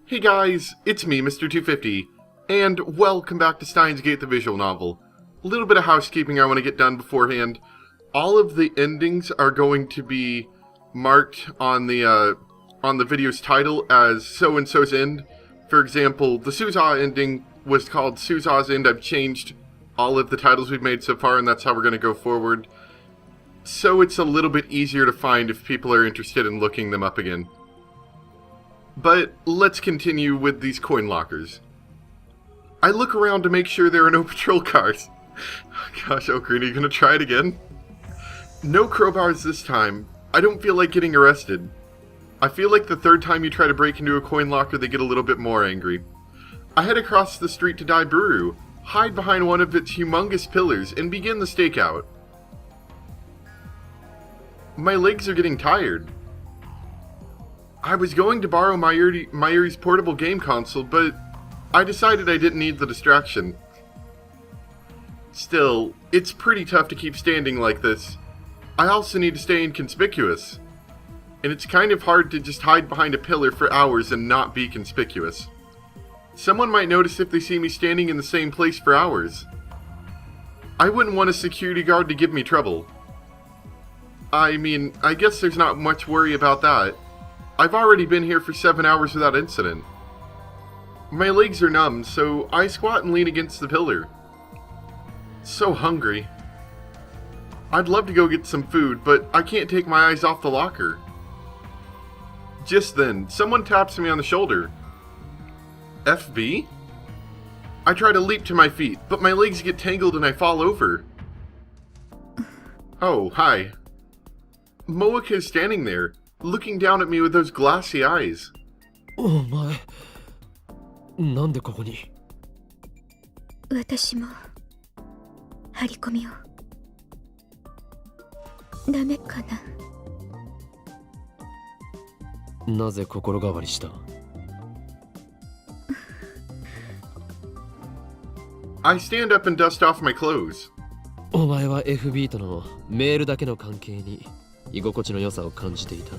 Hey guys, it's me, Mr. 250, and welcome back to Steins the visual novel. A little bit of housekeeping I want to get done beforehand. All of the endings are going to be marked on the video's title as so-and-so's end. For example, the Suzaw ending was called Suzaw's End. I've changed all of the titles we've made so far, and that's how we're going to go forward. So it's a little bit easier to find if people are interested in looking them up again. But let's continue with these coin lockers. I look around to make sure there are no patrol cars. Gosh, Ocarina, are you gonna try it again? No crowbars this time. I don't feel like getting arrested. I feel like the third time you try to break into a coin locker, they get a little bit more angry. I head across the street to Daiburu, hide behind one of its humongous pillars, and begin the stakeout. My legs are getting tired. I was going to borrow Mayuri's portable game console, but I decided I didn't need the distraction. Still, it's pretty tough to keep standing like this. I also need to stay inconspicuous. And it's kind of hard to just hide behind a pillar for hours and not be conspicuous. Someone might notice if they see me standing in the same place for hours. I wouldn't want a security guard to give me trouble. I mean, I guess there's not much worry about that. I've already been here for 7 hours without incident. My legs are numb, so I squat and lean against the pillar. So hungry. I'd love to go get some food, but I can't take my eyes off the locker. Just then, someone taps me on the shoulder. FB? I try to leap to my feet, but my legs get tangled and I fall over. Oh, hi. Moeka is standing there, looking down at me with those glassy eyes. お前、なんでここに？私も張り込みを。ダメかな。なぜ心変わりした？ I stand up and dust off my clothes. お前は FB とのメールだけの関係に居心地の良さを感じていた。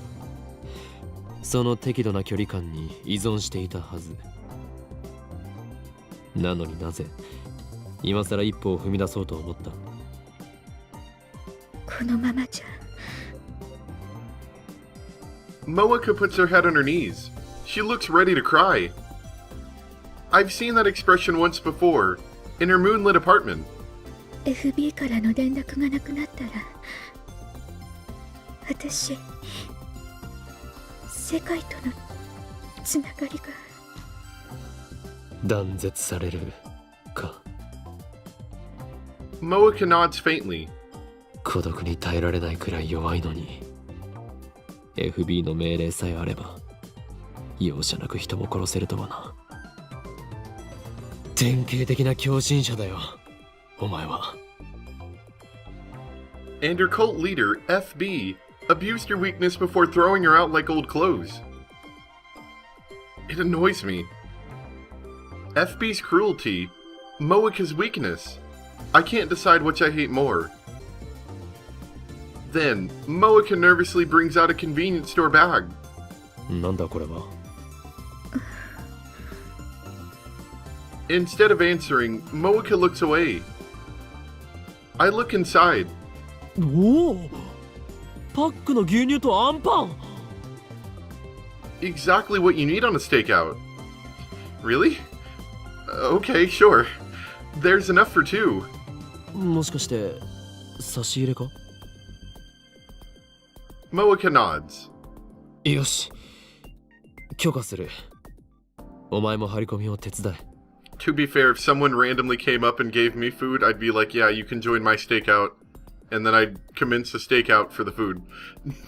その適度な距離感に依存していたはず。なのになぜ今さら一歩を踏み出そうと思った？このままじゃ。Moeka puts her head on her knees. She looks ready to cry. I've seen that expression once before, in her moonlit apartment. FB からの連絡がなくなったら、私、世界とのつながりが断絶されるか。Moeka nods faintly. 孤独に耐えられないくらい弱いのに FB の命令さえあれば容赦なく人も殺せるとはな。典型的な狂信者だよお前は。 And her cult leader, FB, abused her weakness before throwing her out like old clothes. It annoys me. FB's cruelty, Moeka's weakness. I can't decide which I hate more. Then, Moeka nervously brings out a convenience store bag. なんだこれは。 Instead of answering, Moeka looks away. I look inside. おお、パックの牛乳とアンパン。 Exactly what you need on a stakeout. Really? Okay, sure. There's enough for two. もしかして差し入れか？ Moeka nods. よし、許可する。お前も張り込みを手伝え。 To be fair, if someone randomly came up and gave me food, I'd be like, yeah, you can join my stakeout. And then I'd commence a stakeout for the food.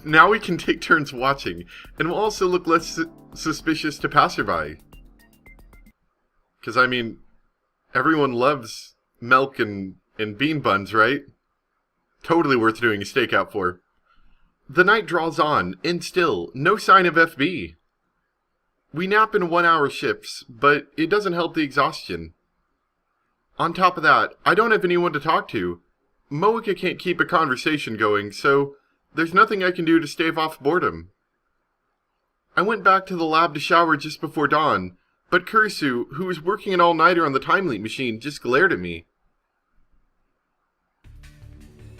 Now we can take turns watching, and we'll also look less suspicious to passerby. Because, I mean, everyone loves milk and bean buns, right? Totally worth doing a stakeout for. The night draws on, and still, no sign of FB. We nap in 1 hour shifts, but it doesn't help the exhaustion. On top of that, I don't have anyone to talk to. Moeka can't keep a conversation going, so there's nothing I can do to stave off boredom. I went back to the lab to shower just before dawn, but Kurisu, who was working an all-nighter on the time leap machine, just glared at me.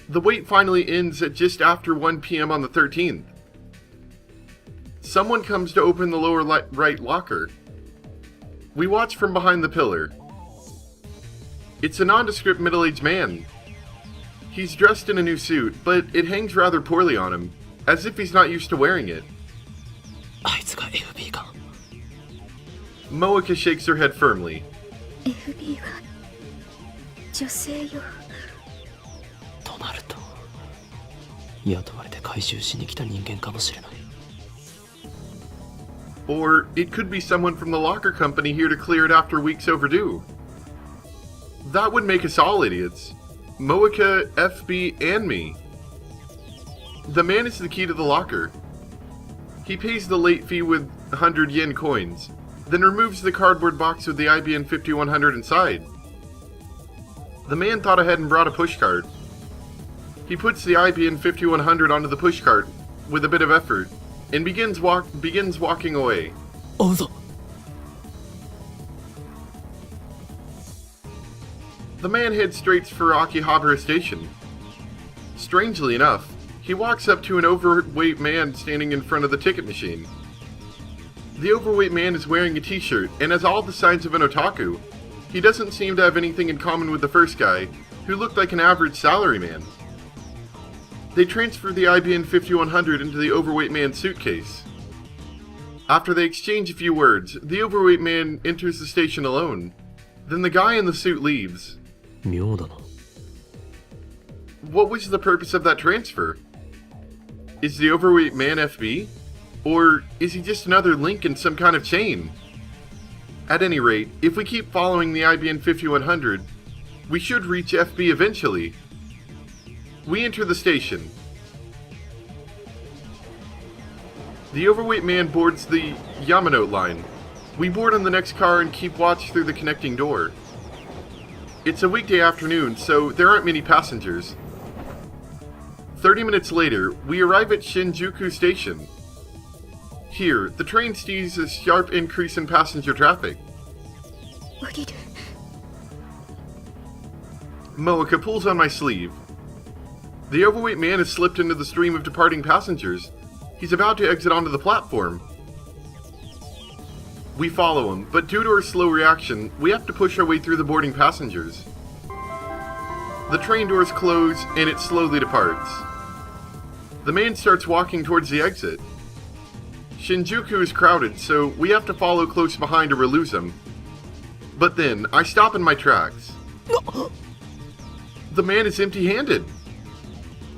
The wait finally ends at just after 1 p.m. on the 13th. Someone comes to open the lower right locker. We watch from behind the pillar. It's a nondescript middle-aged man. He's dressed in a new suit, but it hangs rather poorly on him, as if he's not used to wearing it. あいつが FB か。 Moeka shakes her head firmly. FB は女性よ。となると雇われて回収しに来た人間かもしれない。 Or it could be someone from the locker company here to clear it after weeks overdue. That would make us all idiots. Moeka, FB, and me. The man is the key to the locker. He pays the late fee with 100 yen coins, then removes the cardboard box with the IBN 5100 inside. The man thought ahead and brought a pushcart. He puts the IBN 5100 onto the pushcart with a bit of effort, and begins walking away. 追うぞ。 The man heads straight for Akihabara Station. Strangely enough, he walks up to an overweight man standing in front of the ticket machine. The overweight man is wearing a t-shirt and has all the signs of an otaku. He doesn't seem to have anything in common with the first guy, who looked like an average salaryman. They transfer the IBN 5100 into the overweight man's suitcase. After they exchange a few words, the overweight man enters the station alone. Then the guy in the suit leaves. 妙だな。 What was the purpose of that transfer? Is the overweight man FB? Or is he just another link in some kind of chain? At any rate, if we keep following the IBN 5100, we should reach FB eventually. We enter the station. The overweight man boards the Yamanote line. We board on the next car and keep watch through the connecting door. It's a weekday afternoon, so there aren't many passengers. 30 minutes later, we arrive at Shinjuku Station. Here, the train sees a sharp increase in passenger traffic. 降りる。 Moeka pulls on my sleeve. The overweight man has slipped into the stream of departing passengers. He's about to exit onto the platform. We follow him, but due to our slow reaction, we have to push our way through the boarding passengers. The train doors close, and it slowly departs. The man starts walking towards the exit. Shinjuku is crowded, so we have to follow close behind or we'll lose him. But then, I stop in my tracks. The man is empty-handed.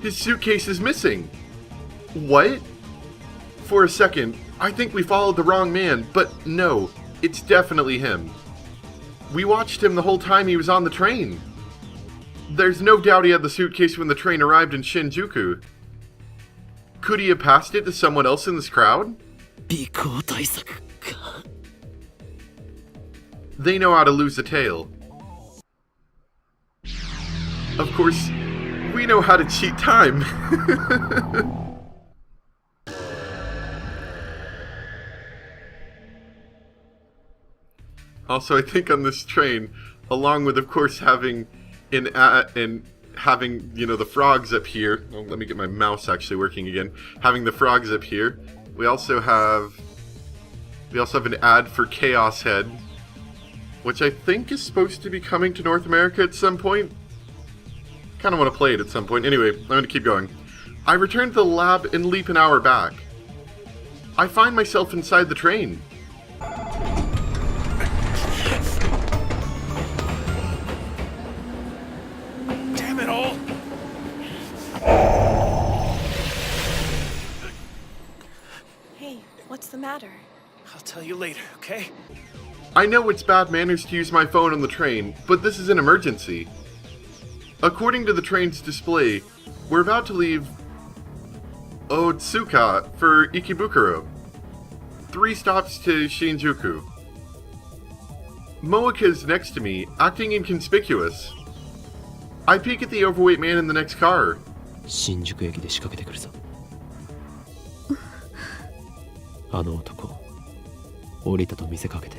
His suitcase is missing. What? For a second, I think we followed the wrong man, but no, it's definitely him. We watched him the whole time he was on the train. There's no doubt he had the suitcase when the train arrived in Shinjuku. Could he have passed it to someone else in this crowd? 尾行対策か。 They know how to lose a tail. Of course, we know how to cheat time. Also, I think on this train, along with, of course, having having, you know, the frogs up here. Oh, let me get my mouse actually working again. Having the frogs up here. We also have an ad for Chaos Head, which I think is supposed to be coming to North America at some point. Kind of want to play it at some point. Anyway, I'm going to keep going. I return to the lab and leap an hour back. I find myself inside the train. Damn it all! Hey, what's the matter? I'll tell you later, okay? I know it's bad manners to use my phone on the train, but this is an emergency. According to the train's display, we're about to leave Otsuka for Ikebukuro. 3 stops to Shinjuku. Moeka is next to me, acting inconspicuous. I peek at the overweight man in the next car. 新宿駅で仕掛けてくるぞ。あの男降りたと見せかけて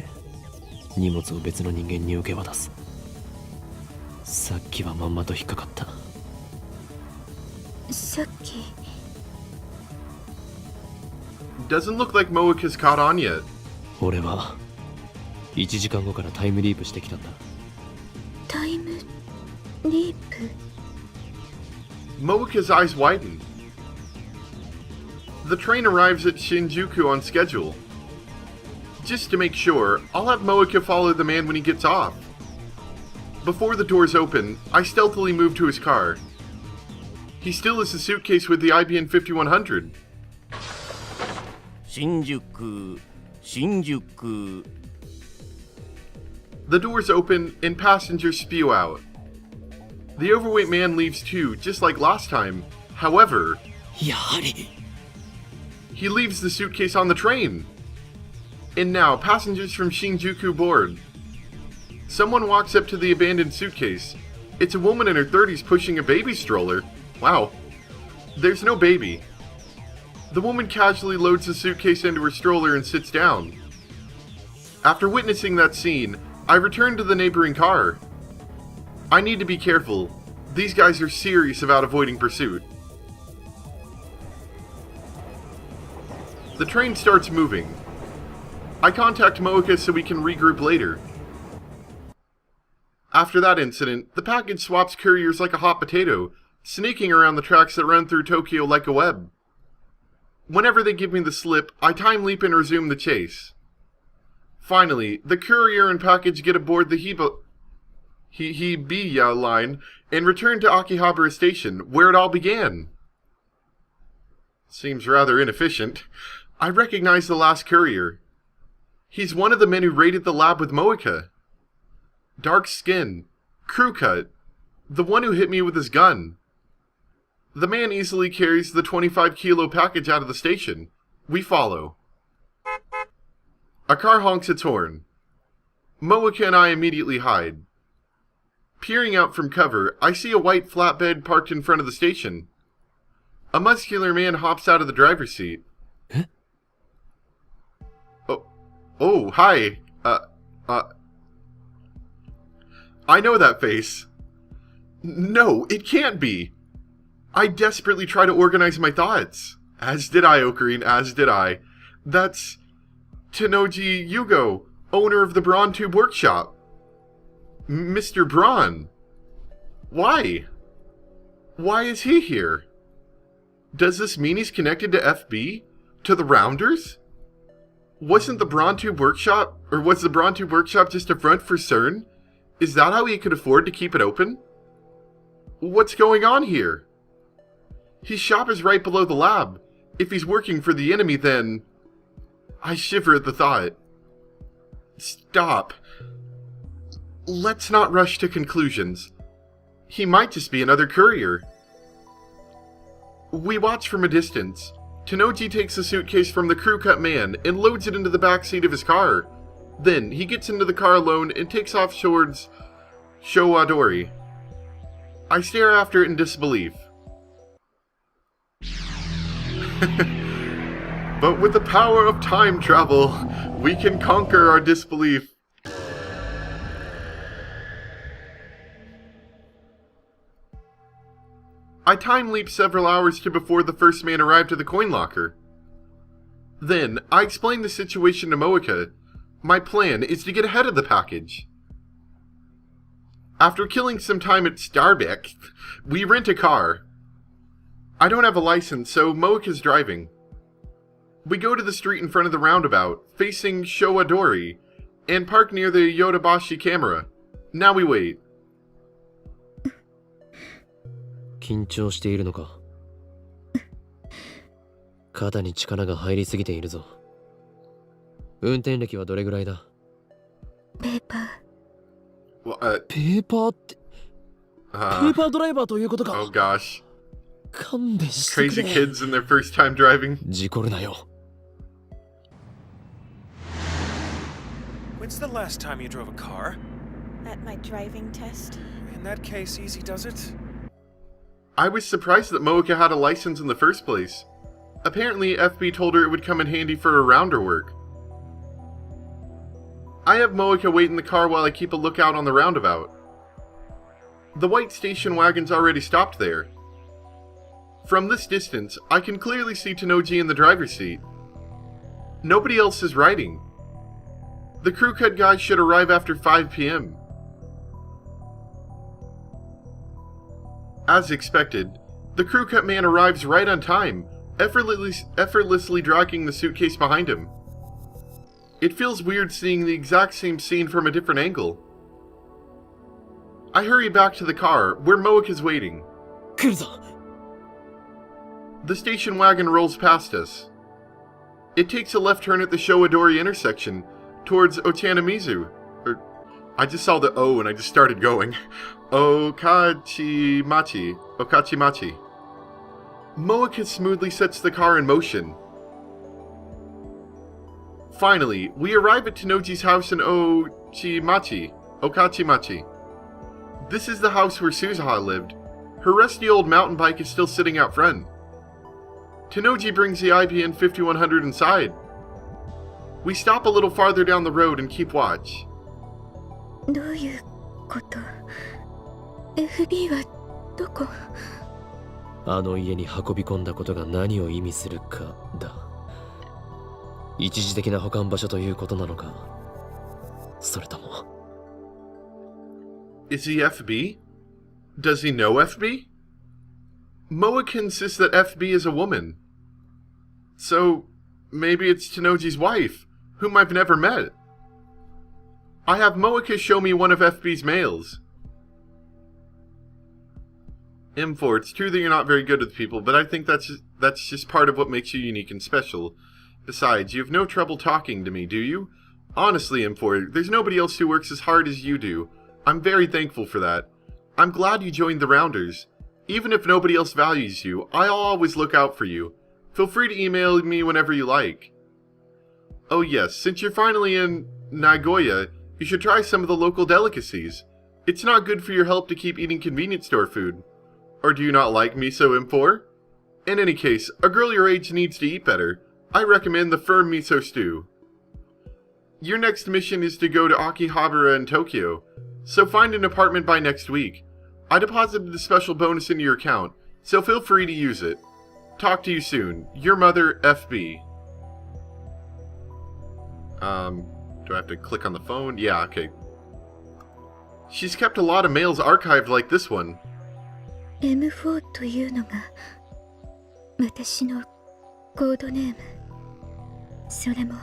荷物を別の人間に受け渡す。さっきはまんまと引っかかった。さっき Doesn't look like Moika's caught on yet. 俺は1時間後からタイムリープしてきたんだ。タイムリープ Moika's eyes widen. The train arrives at Shinjuku on schedule. Just to make sure, I'll have Moika follow the man when he gets off. Before the doors open, I stealthily move to his car. He still has a suitcase with the IBN 5100. 新宿 The doors open and passengers spew out. The overweight man leaves too, just like last time. However, やはり he leaves the suitcase on the train. And now, passengers from Shinjuku board. Someone walks up to the abandoned suitcase. It's a woman in her 30s pushing a baby stroller. Wow. There's no baby. The woman casually loads the suitcase into her stroller and sits down. After witnessing that scene, I return to the neighboring car. I need to be careful. These guys are serious about avoiding pursuit. The train starts moving. I contact Moika so we can regroup later. After that incident, the package swaps couriers like a hot potato, sneaking around the tracks that run through Tokyo like a web. Whenever they give me the slip, I time leap and resume the chase. Finally, the courier and package get aboard the Hibiya line and return to Akihabara Station, where it all began. Seems rather inefficient. I recognize the last courier. He's one of the men who raided the lab with Moika. Dark skin, crew cut, the one who hit me with his gun. The man easily carries the 25-kilo package out of the station. We follow. A car honks its horn. Moika and I immediately hide. Peering out from cover, I see a white flatbed parked in front of the station. A muscular man hops out of the driver's seat. Huh? Oh, hi. I know that face. No, it can't be. I desperately try to organize my thoughts. As did I, Ocarine, as did I. That's Tenoji Yugo, owner of the Braun Tube Workshop. Mr. Braun. Why? Why is he here? Does this mean he's connected to FB? To the Rounders? Wasn't the Braun Tube Workshop, or was the Braun Tube Workshop just a front for CERN? Is that how he could afford to keep it open? What's going on here? His shop is right below the lab. If he's working for the enemy, then... I shiver at the thought. Stop. Let's not rush to conclusions. He might just be another courier. We watch from a distance. Tenoji takes the suitcase from the crew-cut man and loads it into the back seat of his car. Then, he gets into the car alone and takes off towards Showadori. I stare after it in disbelief. But with the power of time travel, we can conquer our disbelief. I time leap several hours to before the first man arrived at the coin locker. Then, I explain the situation to Moika. My plan is to get ahead of the package. After killing some time at Starbucks, we rent a car. I don't have a license, so Moika's driving. We go to the street in front of the roundabout, facing Showadori, and park near the Yodobashi camera. Now we wait. 緊張しているのか。肩に力が入りすぎているぞ。運転歴はどれぐらいだ？ペーパー。ペーパーって、ペーパードライバーということか。Oh gosh. 勘弁してく Crazy れ。 kids in their first time driving. 事故るなよ。When's the last time you drove a car? At my driving test. In that case, easy does it. I was surprised that Moika had a license in the first place. Apparently, FB told her it would come in handy for her rounder work. I have Moeka wait in the car while I keep a lookout on the roundabout. The white station wagon's already stopped there. From this distance, I can clearly see Tenoji in the driver's seat. Nobody else is riding. The crew cut guy should arrive after 5 p.m. As expected, the crew cut man arrives right on time, effortlessly dragging the suitcase behind him. It feels weird seeing the exact same scene from a different angle. I hurry back to the car, where Moek is waiting. 来るぞ The station wagon rolls past us. It takes a left turn at the Showadori intersection, towards Ochanamizu. I just saw the O and I just started going. Okachimachi. Moeka smoothly sets the car in motion. Finally, we arrive at Tenoji's house in Okachimachi. This is the house where Suzuha lived. Her rusty old mountain bike is still sitting out front. Tenoji brings the IBN 5100 inside. We stop a little farther down the road and keep watch. どういうこと？ FB はどこ？あの家に運び込んだことが何を意味するかだ。一時的な保管場所ということなのか、それとも。Is he FB? Does he know FB? Moek insists that FB is a woman. So, maybe it's Tenoji's wife, whom I've never met. I have Moeka show me one of FB's mails. M4, it's true that you're not very good with people, but I think that's just part of what makes you unique and special. Besides, you have no trouble talking to me, do you? Honestly, M4, there's nobody else who works as hard as you do. I'm very thankful for that. I'm glad you joined the Rounders. Even if nobody else values you, I'll always look out for you. Feel free to email me whenever you like. Oh yes, since you're finally in Nagoya, you should try some of the local delicacies. It's not good for your health to keep eating convenience store food. Or do you not like miso M4? In any case, a girl your age needs to eat better. I recommend the firm miso stew. Your next mission is to go to Akihabara in Tokyo, so find an apartment by next week. I deposited a special bonus into your account, so feel free to use it. Talk to you soon. Your mother, FB. Do I have to click on the phone? Yeah, okay. She's kept a lot of mails archived like this one. M4 というのが私のコードネーム。それも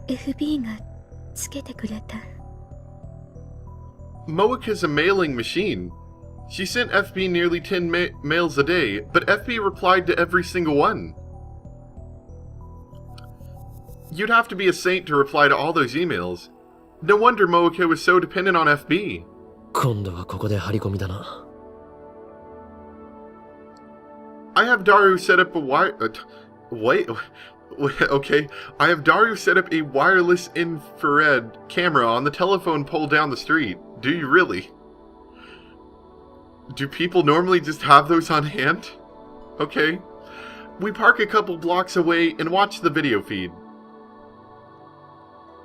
FB がつけてくれた。Moek is a mailing machine. She sent FB nearly 10 mails a day, but FB replied to every single one. You'd have to be a saint to reply to all those emails. No wonder Moek was so dependent on FB. 今度はここで張り込みだな。I have Daru set up a okay. I have Daru set up a wireless infrared camera on the telephone pole down the street. Do you really? Do people normally just have those on hand? Okay. We park a couple blocks away and watch the video feed.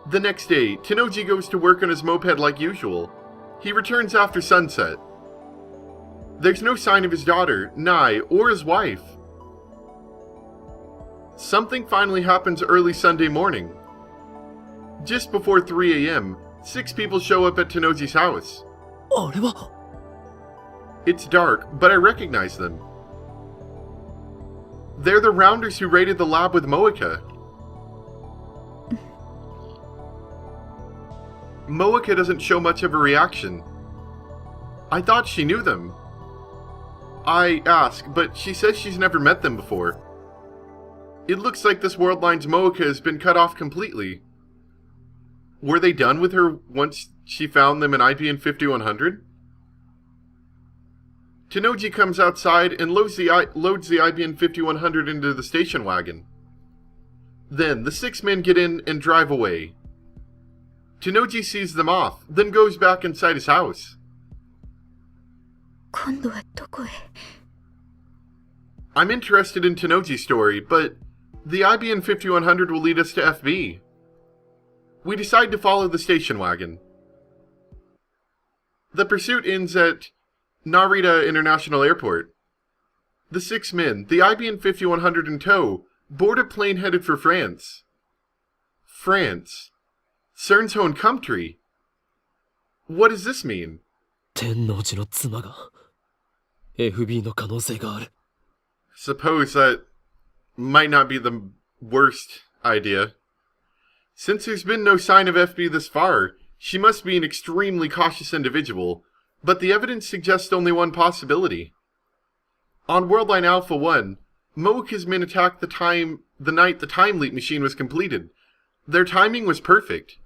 The next day, Tenoji goes to work on his moped like usual. He returns after sunset. There's no sign of his daughter, Nai, or his wife. Something finally happens early Sunday morning. Just before 3 a.m., 6 people show up at Tenoji's house. あれは It's dark, but I recognize them. They're the Rounders who raided the lab with Moeka. Moeka doesn't show much of a reaction. I thought she knew them. I ask, but she says she's never met them before. It looks like this World Line's Moeka has been cut off completely. Were they done with her once she found them in IBN 5100? Tenoji comes outside and loads the IBN 5100 into the station wagon. Then the 6 men get in and drive away. Tenoji sees them off, then goes back inside his house. 今度はどこへ？ I'm interested in Tenoji's story, but the IBN 5100 will lead us to FB. We decide to follow the station wagon. The pursuit ends at Narita International Airport. The 6 men, the IBN 5100 in tow, board a plane headed for France. France. CERN's home country. What does this mean? 天王寺の妻が FB の可能性がある。 Suppose that might not be the worst idea. Since there's been no sign of FB this far, she must be an extremely cautious individual, but the evidence suggests only one possibility. On Worldline Alpha 1, Moika's men attacked the night the time leap machine was completed. Their timing was perfect.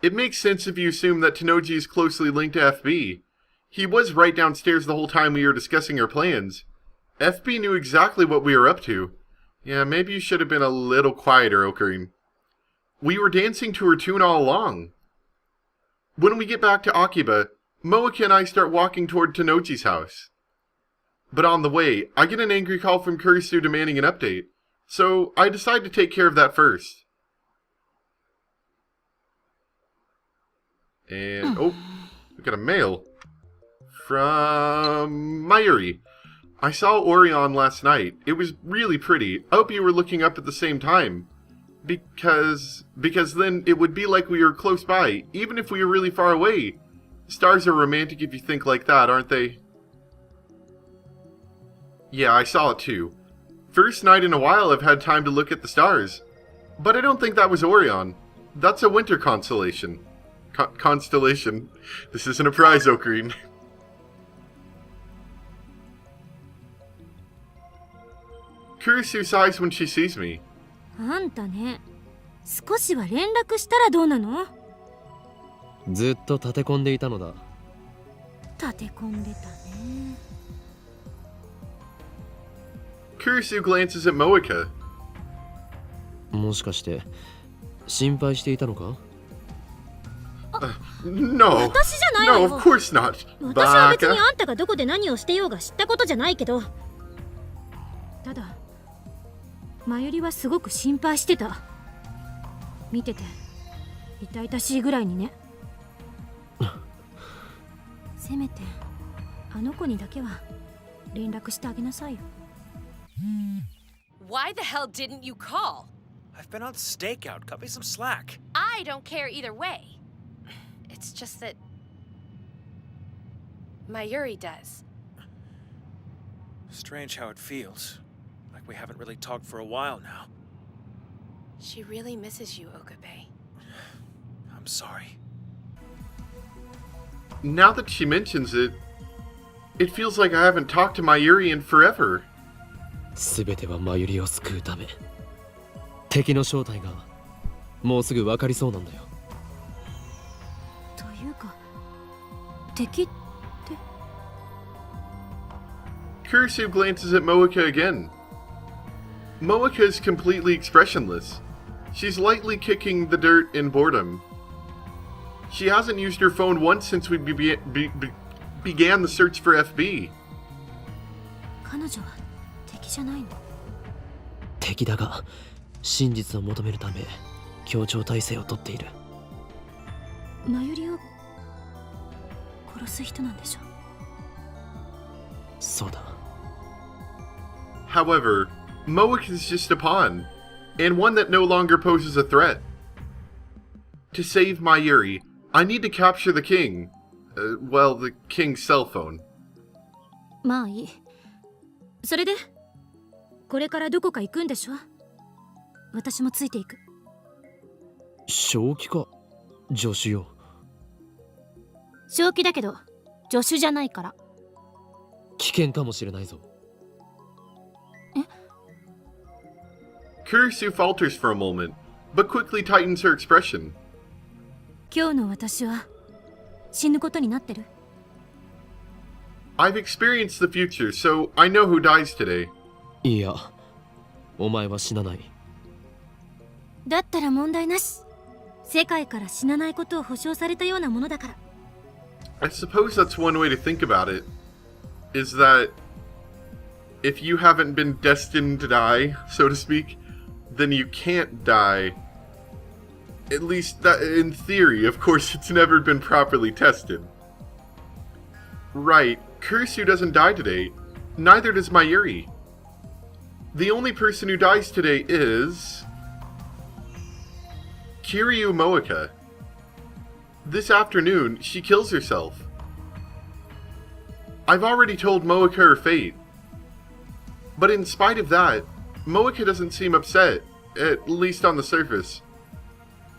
It makes sense if you assume that Tenoji is closely linked to FB. He was right downstairs the whole time we were discussing our plans. FB knew exactly what we were up to. Yeah, maybe you should have been a little quieter, Okarin. We were dancing to her tune all along. When we get back to Akiba, Moika and I start walking toward Tenoji's house. But on the way, I get an angry call from Kurisu demanding an update, so I decide to take care of that first. And, oh, we got a mail. From Mayuri. I saw Orion last night. It was really pretty. I hope you were looking up at the same time. Because then it would be like we were close by, even if we were really far away. Stars are romantic if you think like that, aren't they? Yeah, I saw it too. First night in a while I've had time to look at the stars. But I don't think that was Orion. That's a winter constellation. Constellation. This isn't a prize, Okarin. Kurisu sighs when she sees me. あんたね、少しは連絡したらどうなの？ずっと立て込んでいたのだ。立て込んでたね。Kurisu glances at Moika. もしかして心配していたのか？ No. 私じゃないわ No, よ。 of course not. 私は別に Baka. あんたがどこで何をしてようが知ったことじゃないけど。ただ、マユリはすごく心配してた。見てて痛々しいぐらいにね。せめてあの子にだけは連絡してあげなさいよ。Why the hell didn't you call? I've been on Stakeout. Cut me some slack. I don't care either way. It's just that Mayuri does. Strange how it feels. Like we haven't really talked for a while now. She really misses you, Okabe. I'm sorry. Now that she mentions it, it feels like I haven't talked to Mayuri in forever. すべてはマユリを救うため。敵の正体がもうすぐ分かりそうなんだよ。というか、敵って。Kurisu glances at Moika again. Moika is completely expressionless. She's lightly kicking the dirt in boredom. She hasn't used her phone once since we began the search for FB. 彼女は敵じゃないの？敵だが真実を求めるため協調体制をとっている。マユリを殺す人なんでしょ？そうだ。However, Moik is just a pawn, and one that no longer poses a threat. To save Mayuri, I need to capture the king. Well, the king's cell phone. まあいい。それでこれからどこか行くんでしょ？私もついていく。正気か助手よ。正気だけど助手じゃないから。危険かもしれないぞ。Kurisu falters for a moment, but quickly tightens her expression. 今日の私は死ぬことになってる。I've experienced the future, so I know who dies today. いや、お前は死なない。だったら問題なし。世界から死なないことを保証されたようなものだから。I suppose that's one way to think about it, is that if you haven't been destined to die, so to speak, then you can't die. At least that, in theory. Of course, it's never been properly tested. Right, Kurisu doesn't die today. Neither does Mayuri. The only person who dies today is Kiryu Moeka. This afternoon, she kills herself. I've already told Moeka her fate. But in spite of that, Moeka doesn't seem upset, at least on the surface.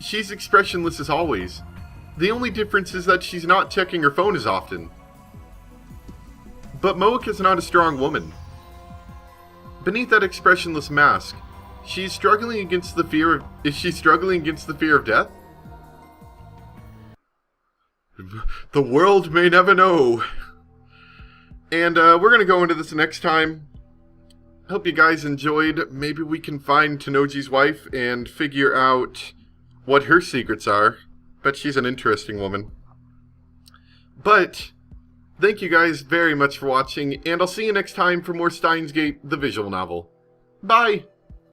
She's expressionless as always. The only difference is that she's not checking her phone as often. But Moeka's not a strong woman. Beneath that expressionless mask, she's struggling against the fear of... Is she struggling against the fear of death? The world may never know. And we're going to go into this next time. Hope you guys enjoyed. Maybe we can find Tanoji's wife and figure out what her secrets are. Bet she's an interesting woman. But thank you guys very much for watching, and I'll see you next time for more Steins Gate, the visual novel. Bye!